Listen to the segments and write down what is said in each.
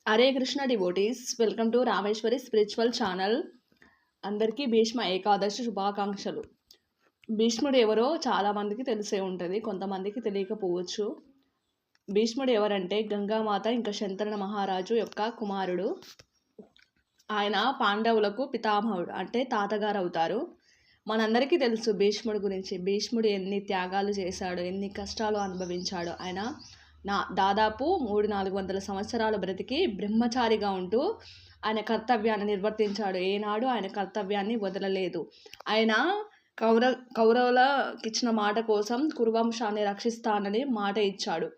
Hare Krishna devotees, welcome to Rameshwari spiritual channel. అందరికీ భీష్మ ఏకాదశి శుభాకాంక్షలు. భీష్ముడు ఎవరో చాలామందికి తెలిసే ఉంటుంది, కొంతమందికి తెలియకపోవచ్చు. భీష్ముడు ఎవరంటే గంగామాత ఇంకా శంతన మహారాజు యొక్క కుమారుడు. ఆయన పాండవులకు పితామహుడు, అంటే తాతగారు అవుతారు. మనందరికీ తెలుసు భీష్ముడి గురించి. భీష్ముడు ఎన్ని త్యాగాలు చేశాడు, ఎన్ని కష్టాలు అనుభవించాడు. ఆయన దాదాపు 300-400 సంవత్సరాలు బ్రతికి బ్రహ్మచారిగా ఉంటూ ఆయన కర్తవ్యాన్ని నిర్వర్తించాడు. ఏనాడు ఆయన కర్తవ్యాన్ని వదలలేదు. ఆయన కౌరవులకు ఇచ్చిన మాట కోసం కురువంశాన్ని రక్షిస్తానని మాట ఇచ్చాడు.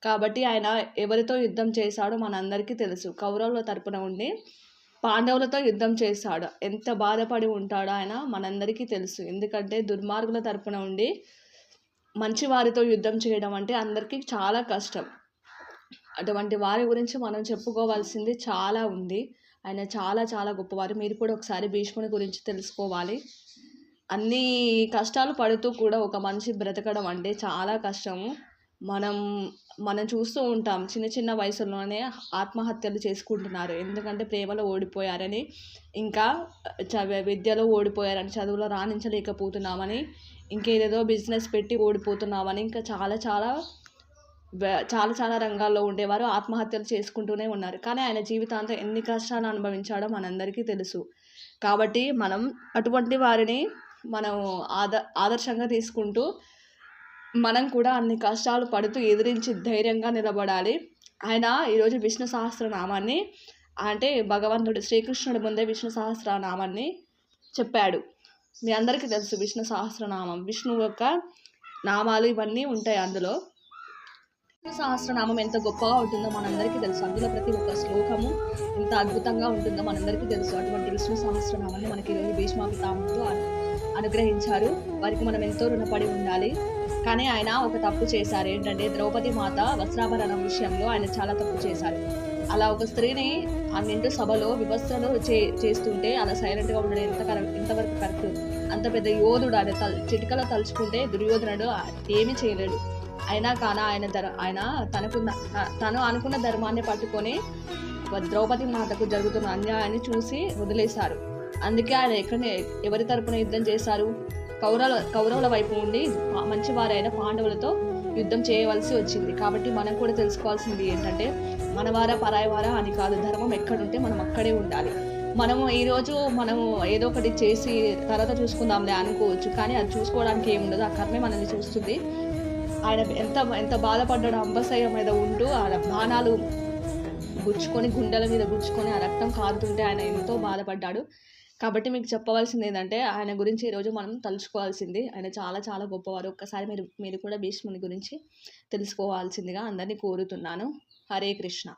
కాబట్టి ఆయన ఎవరితో యుద్ధం చేశాడో మనందరికీ తెలుసు. కౌరవుల తరపున ఉండి పాండవులతో యుద్ధం చేశాడు. ఎంత బాధపడి ఉంటాడో ఆయన మనందరికీ తెలుసు. ఎందుకంటే దుర్మార్గుల తరపున ఉండి మంచి వారితో యుద్ధం చేయడం అంటే అందరికీ చాలా కష్టం. అటువంటి వారి గురించి మనం చెప్పుకోవాల్సింది చాలా ఉంది. ఆయన చాలా చాలా గొప్పవారు. మీరు కూడా ఒకసారి భీష్ముని గురించి తెలుసుకోవాలి. అన్ని కష్టాలు పడుతూ కూడా ఒక మనిషి బ్రతకడం అంటే చాలా కష్టము. మనం చూస్తూ ఉంటాం, చిన్న చిన్న వయసులోనే ఆత్మహత్యలు చేసుకుంటున్నారు. ఎందుకంటే ప్రేమలో ఓడిపోయారని, ఇంకా విద్యలో ఓడిపోయారని, చదువులో రాణించలేకపోతున్నామని, ఇంకేదేదో బిజినెస్ పెట్టి ఓడిపోతున్నామని, ఇంకా చాలా చాలా చాలా చాలా రంగాల్లో ఉండేవారు ఆత్మహత్యలు చేసుకుంటూనే ఉన్నారు. కానీ ఆయన జీవితాంతం ఎన్ని కష్టాలు అనుభవించాడో మనందరికీ తెలుసు. కాబట్టి మనం అటువంటి వారిని మనం ఆదర్శంగా తీసుకుంటూ మనం కూడా అన్ని కష్టాలు పడుతూ ఎదిరించి ధైర్యంగా నిలబడాలి. ఆయన ఈరోజు విష్ణు సహస్రనామాన్ని, అంటే భగవంతుడు శ్రీకృష్ణుడి ముందే విష్ణు సహస్రనామాన్ని చెప్పాడు. మీ అందరికీ తెలుసు విష్ణు సహస్రనామం, విష్ణువు యొక్క నామాలు ఇవన్నీ ఉంటాయి అందులో. విష్ణు సహస్రనామం ఎంత గొప్పగా ఉంటుందో మనందరికీ తెలుసు. అందులో ప్రతి ఒక్క శ్లోకము ఎంత అద్భుతంగా ఉంటుందో మనందరికీ తెలుసు. అటువంటి విష్ణు సహస్రనామాన్ని మనకి ఈరోజు భీష్మ పితామహుడు అనుగ్రహించారు. వారికి మనం ఎంతో రుణపడి ఉండాలి. కానీ ఆయన ఒక తప్పు చేశారు. ఏంటంటే ద్రౌపది మాత వస్త్రాభరణం విషయంలో ఆయన చాలా తప్పు చేశారు. అలా ఒక స్త్రీని ఆ నిండు సభలో వివస్త్రలు చేస్తుంటే అలా సైలెంట్గా ఉండడం ఎంతవరకు కరెక్ట్? అంత పెద్ద యోధుడు ఆయన చిటికలో తలుచుకుంటే దుర్యోధనుడు ఏమీ చేయలేడు. అయినా కానీ ఆయన తను అనుకున్న ధర్మాన్ని పట్టుకొని ద్రౌపది మాతకు జరుగుతున్న అన్యాయాన్ని చూసి వదిలేశారు. అందుకే ఆయన ఎవరి తరపున యుద్ధం చేశారు? కౌరవుల వైపు ఉండి మంచివారైన పాండవులతో యుద్ధం చేయవలసి వచ్చింది. కాబట్టి మనం కూడా తెలుసుకోవాల్సింది ఏంటంటే మనవారా పరాయవారా అని కాదు, ధర్మం ఎక్కడుంటే మనం అక్కడే ఉండాలి. ఈరోజు ఏదో ఒకటి చేసి తర్వాత చూసుకుందాంలే అనుకోవచ్చు, కానీ అది చూసుకోవడానికి ఏముండదు. ఆ కర్మే మనల్ని చూస్తుంది. ఆయన ఎంత బాధపడ్డాడు. అంబశయ్య మీద ఉంటూ ఆ బాణాలు గుచ్చుకొని, గుండెల మీద గుచ్చుకొని ఆ రక్తం కారుతుంటే ఆయన ఎంతో బాధపడ్డాడు. కాబట్టి మీకు చెప్పవలసింది ఏంటంటే ఆయన గురించి ఈరోజు మనం తలుచుకోవాల్సింది. ఆయన చాలా చాలా గొప్పవారు. ఒక్కసారి మీరు కూడా భీష్ముని గురించి తెలుసుకోవాల్సిందిగా అందరినీ కోరుతున్నాను. హరే కృష్ణ.